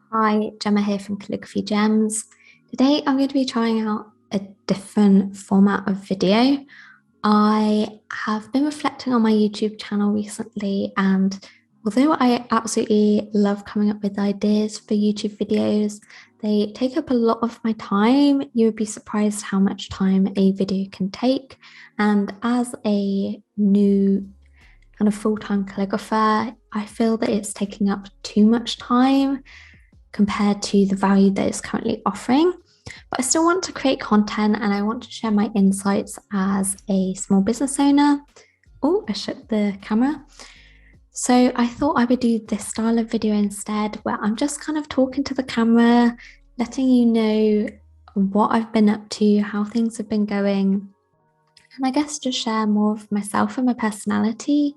Hi, Gemma here from Calligraphy Gems. Today I'm going to be trying out a different format of video. I have been reflecting on my YouTube channel recently, and although I absolutely love coming up with ideas for YouTube videos, they take up a lot of my time. You would be surprised how much time a video can take. And as a new kind of full-time calligrapher, I feel that it's taking up too much time compared to the value that it's currently offering. But I still want to create content and I want to share my insights as a small business owner. Oh, I shut the camera. So I thought I would do this style of video instead, where I'm just kind of talking to the camera, letting you know what I've been up to, how things have been going, and I guess just share more of myself and my personality,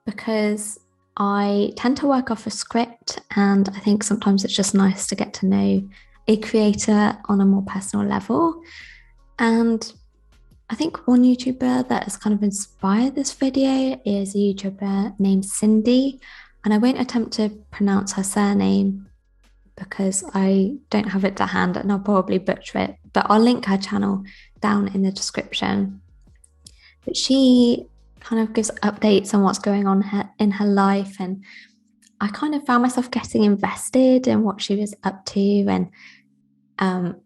because I tend to work off a script, and I think sometimes it's just nice to get to know a creator on a more personal level. And I think one YouTuber that has kind of inspired this video is a YouTuber named Cindy, and I won't attempt to pronounce her surname because I don't have it to hand and I'll probably butcher it, but I'll link her channel down in the description. But she kind of gives updates on what's going on in her life, and I kind of found myself getting invested in what she was up to. And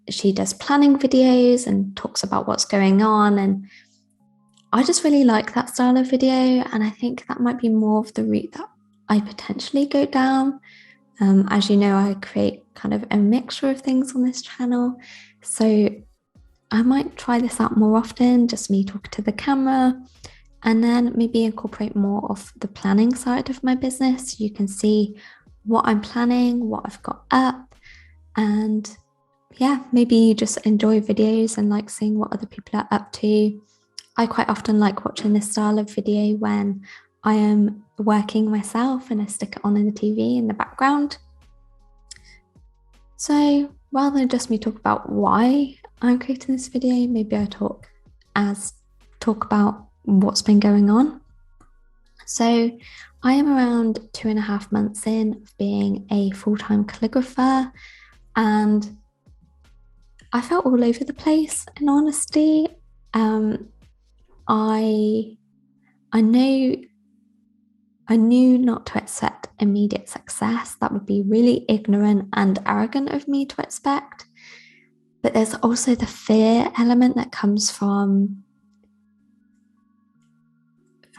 she does planning videos and talks about what's going on, and I just really like that style of video, and I think that might be more of the route that I potentially go down. As you know, I create kind of a mixture of things on this channel, so I might try this out more often, just me talking to the camera, and then maybe incorporate more of the planning side of my business. You can see what I'm planning, what I've got up, and yeah, maybe you just enjoy videos and like seeing what other people are up to. I quite often like watching this style of video when I am working myself and I stick it on in the TV in the background. So rather than just me talk about why I'm creating this video, maybe I talk about what's been going on. So I am around 2.5 months in of being a full-time calligrapher, and I felt all over the place, in honesty. I knew not to accept immediate success. That would be really ignorant and arrogant of me to expect. But there's also the fear element that comes from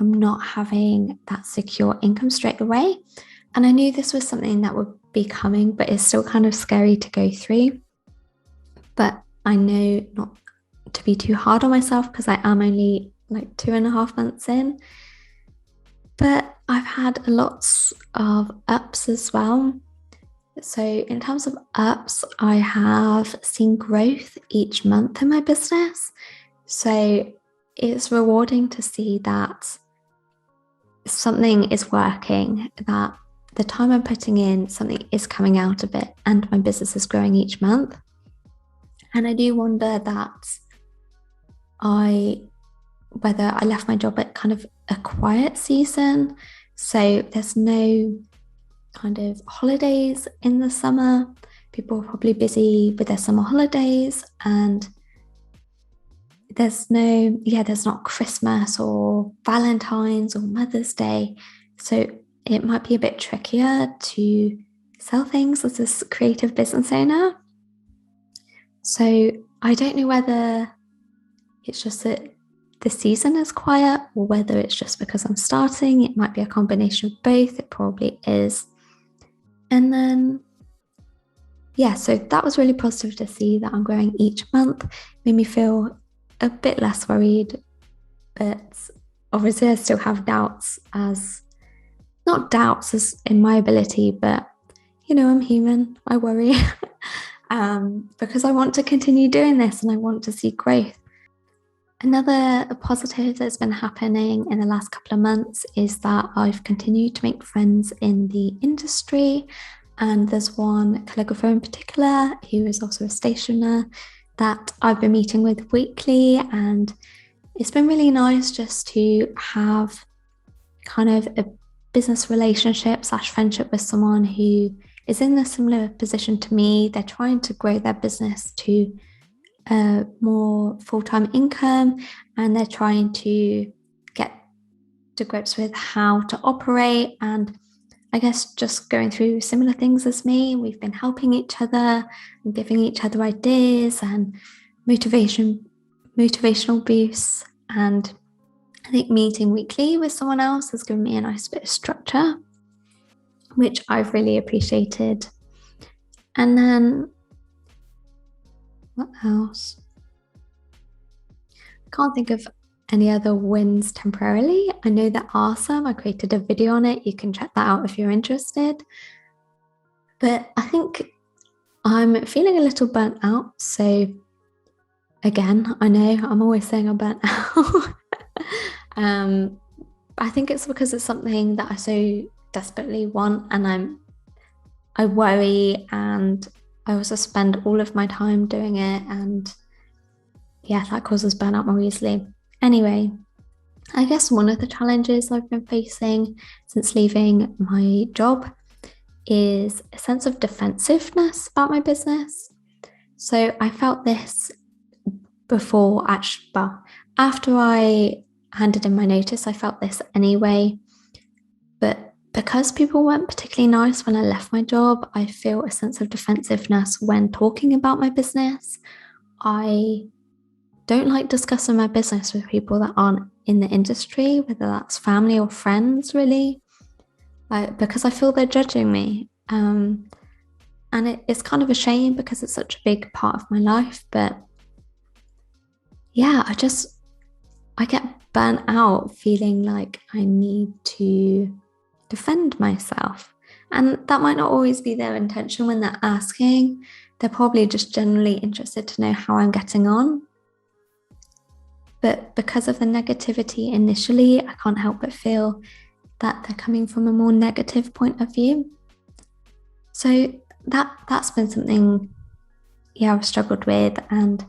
not having that secure income straight away. And I knew this was something that would be coming, but it's still kind of scary to go through. But I know not to be too hard on myself because I am only like 2.5 months in. But I've had lots of ups as well. So in terms of ups, I have seen growth each month in my business. So it's rewarding to see that something is working, that the time I'm putting in, something is coming out of it, and my business is growing each month. And I do wonder that whether I left my job at kind of a quiet season. So there's no kind of holidays in the summer. People are probably busy with their summer holidays, and there's not Christmas or Valentine's or Mother's Day. So it might be a bit trickier to sell things as a creative business owner. So I don't know whether it's just that the season is quiet or whether it's just because I'm starting. It might be a combination of both. It probably is. And then, yeah, so that was really positive to see that I'm growing each month. Made me feel a bit less worried, but obviously I still have doubts, not doubts as in my ability, but I'm human. I worry because I want to continue doing this and I want to see growth. Another positive that's been happening in the last couple of months is that I've continued to make friends in the industry, and there's one calligrapher in particular who is also a stationer that I've been meeting with weekly, and it's been really nice just to have kind of a business relationship / friendship with someone who is in a similar position to me. They're trying to grow their business to a more full-time income, and they're trying to get to grips with how to operate, and I guess just going through similar things as me. We've been helping each other and giving each other ideas and motivational boosts. And I think meeting weekly with someone else has given me a nice bit of structure, which I've really appreciated. And then what else? I can't think of any other wins temporarily. I know there are some. I created a video on it. You can check that out if you're interested. But I think I'm feeling a little burnt out. So again, I know I'm always saying I'm burnt out. I think it's because it's something that I so desperately want, and I worry, and I also spend all of my time doing it, and yeah, that causes burnout more easily. Anyway, I guess one of the challenges I've been facing since leaving my job is a sense of defensiveness about my business. So I felt this before, actually, well, after I handed in my notice, I felt this anyway. But because people weren't particularly nice when I left my job, I feel a sense of defensiveness when talking about my business. I don't like discussing my business with people that aren't in the industry, whether that's family or friends, really, because I feel they're judging me. And it's kind of a shame because it's such a big part of my life. But yeah, I get burnt out feeling like I need to defend myself. And that might not always be their intention when they're asking. They're probably just generally interested to know how I'm getting on. But because of the negativity initially, I can't help but feel that they're coming from a more negative point of view. So that's been something, yeah, I've struggled with. And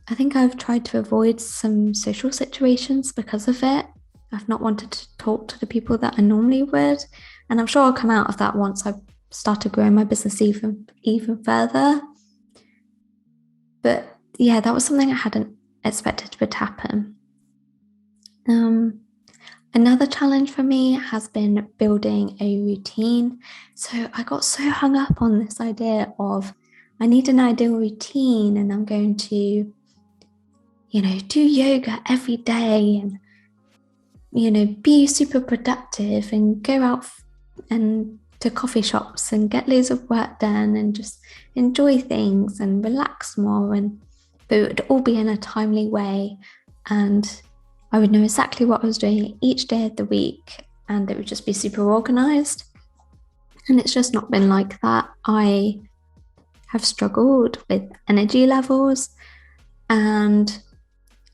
I think I've tried to avoid some social situations because of it. I've not wanted to talk to the people that I normally would. And I'm sure I'll come out of that once I've started growing my business even further. But yeah, that was something I hadn't expected would happen. Another challenge for me has been building a routine. So I got so hung up on this idea of I need an ideal routine, and I'm going to, do yoga every day, and, be super productive and go out and to coffee shops and get loads of work done and just enjoy things and relax more. But it would all be in a timely way, and I would know exactly what I was doing each day of the week, and it would just be super organized. And it's just not been like that. I have struggled with energy levels, and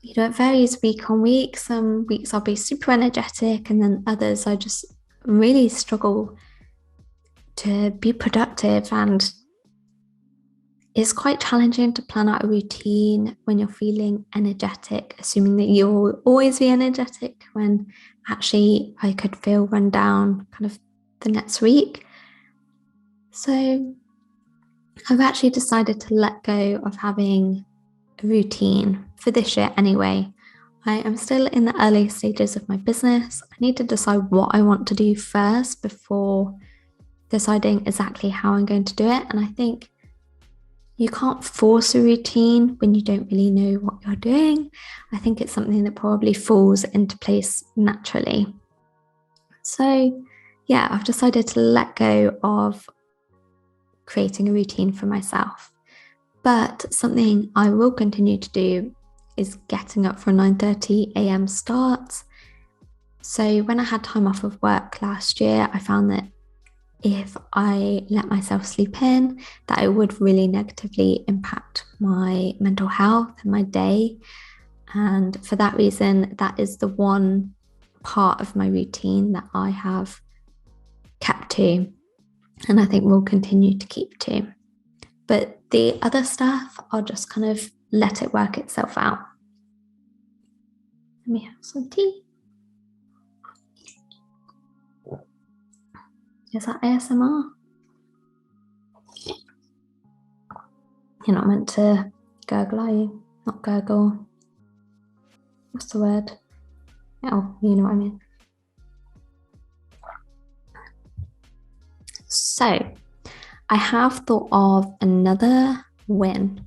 it varies week on week. Some weeks I'll be super energetic, and then others I just really struggle to be productive. And it's quite challenging to plan out a routine when you're feeling energetic, assuming that you'll always be energetic, when actually I could feel run down kind of the next week. So I've actually decided to let go of having a routine for this year anyway. I am still in the early stages of my business. I need to decide what I want to do first before deciding exactly how I'm going to do it. And I think you can't force a routine when you don't really know what you're doing. I think it's something that probably falls into place naturally. So yeah, I've decided to let go of creating a routine for myself. But something I will continue to do is getting up for a 9:30 a.m. start. So when I had time off of work last year, I found that if I let myself sleep in, that it would really negatively impact my mental health and my day. And for that reason, that is the one part of my routine that I have kept to, and I think will continue to keep to. But the other stuff, I'll just kind of let it work itself out. Let me have some tea. Is that ASMR? You're not meant to gurgle, are you? Not gurgle. What's the word? Oh, you know what I mean. So I have thought of another win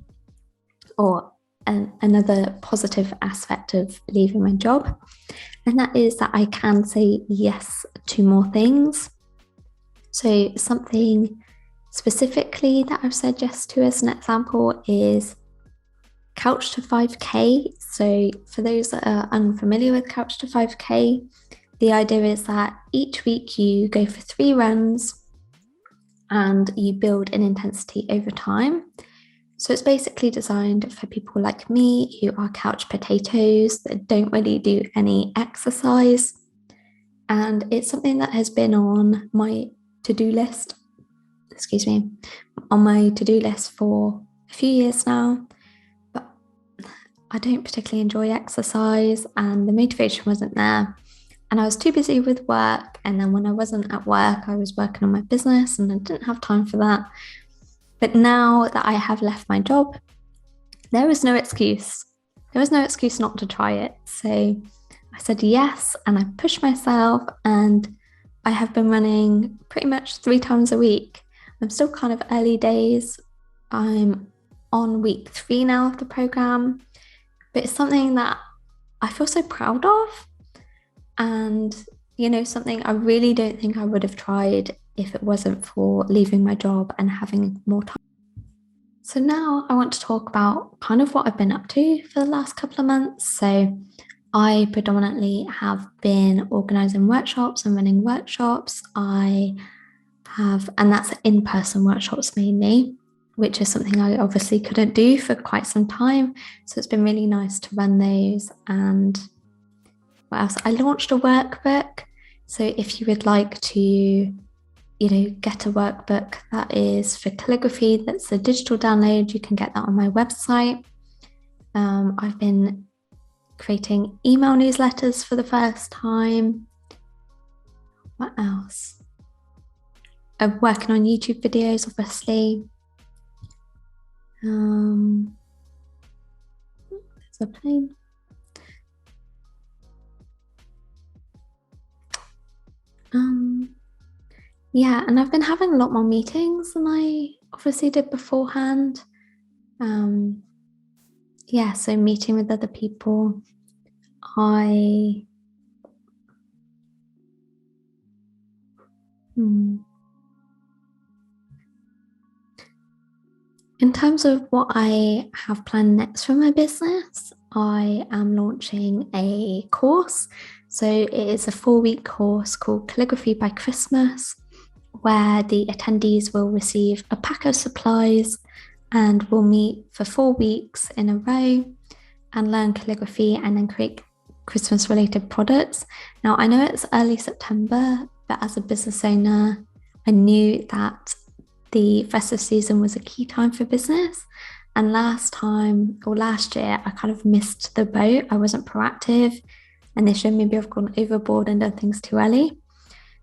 or another positive aspect of leaving my job. And that is that I can say yes to more things. So something specifically that I've said yes to as an example is Couch to 5K. So for those that are unfamiliar with Couch to 5K, the idea is that each week you go for 3 runs and you build an intensity over time. So it's basically designed for people like me who are couch potatoes that don't really do any exercise. And it's something that has been on my to-do list, on my to-do list for a few years now. But I don't particularly enjoy exercise and the motivation wasn't there. And I was too busy with work. And then when I wasn't at work, I was working on my business and I didn't have time for that. But now that I have left my job, there is no excuse. There is no excuse not to try it. So I said yes, and I pushed myself, and I have been running pretty much 3 times a week. I'm still kind of early days. I'm on week 3 now of the program, but it's something that I feel so proud of. And, something I really don't think I would have tried if it wasn't for leaving my job and having more time. So now I want to talk about kind of what I've been up to for the last couple of months. So I predominantly have been organising workshops and running workshops. And that's in-person workshops mainly, which is something I obviously couldn't do for quite some time. So it's been really nice to run those. And what else? I launched a workbook. So if you would like to, get a workbook that is for calligraphy, that's a digital download, you can get that on my website. I've been creating email newsletters for the first time. What else? I'm working on YouTube videos, obviously. There's a plane. Yeah, and I've been having a lot more meetings than I obviously did beforehand. So meeting with other people. In terms of what I have planned next for my business, I am launching a course. So it is a 4-week course called Calligraphy by Christmas, where the attendees will receive a pack of supplies and will meet for 4 weeks in a row and learn calligraphy and then create Christmas related products. Now, I know it's early September, but as a business owner, I knew that the festive season was a key time for business. And last year, I kind of missed the boat. I wasn't proactive. And this year, maybe I've gone overboard and done things too early.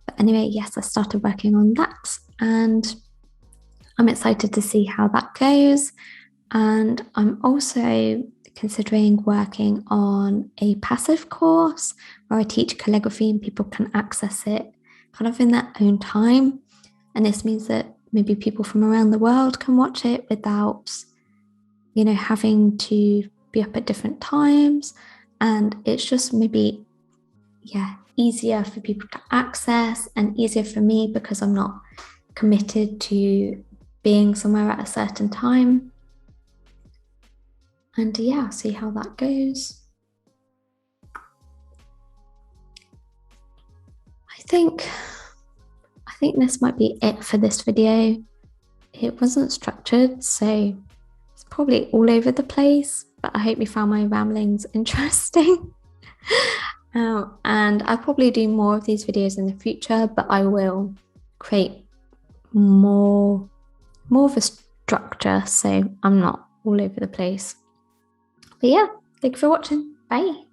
But anyway, yes, I started working on that. And I'm excited to see how that goes. And I'm also considering working on a passive course where I teach calligraphy and people can access it kind of in their own time. And this means that maybe people from around the world can watch it without, having to be up at different times. And it's just maybe, easier for people to access and easier for me because I'm not committed to being somewhere at a certain time. And see how that goes. I think this might be it for this video. It wasn't structured, so it's probably all over the place, but I hope you found my ramblings interesting. And I'll probably do more of these videos in the future, but I will create more of a structure so I'm not all over the place. But thank you for watching. Bye.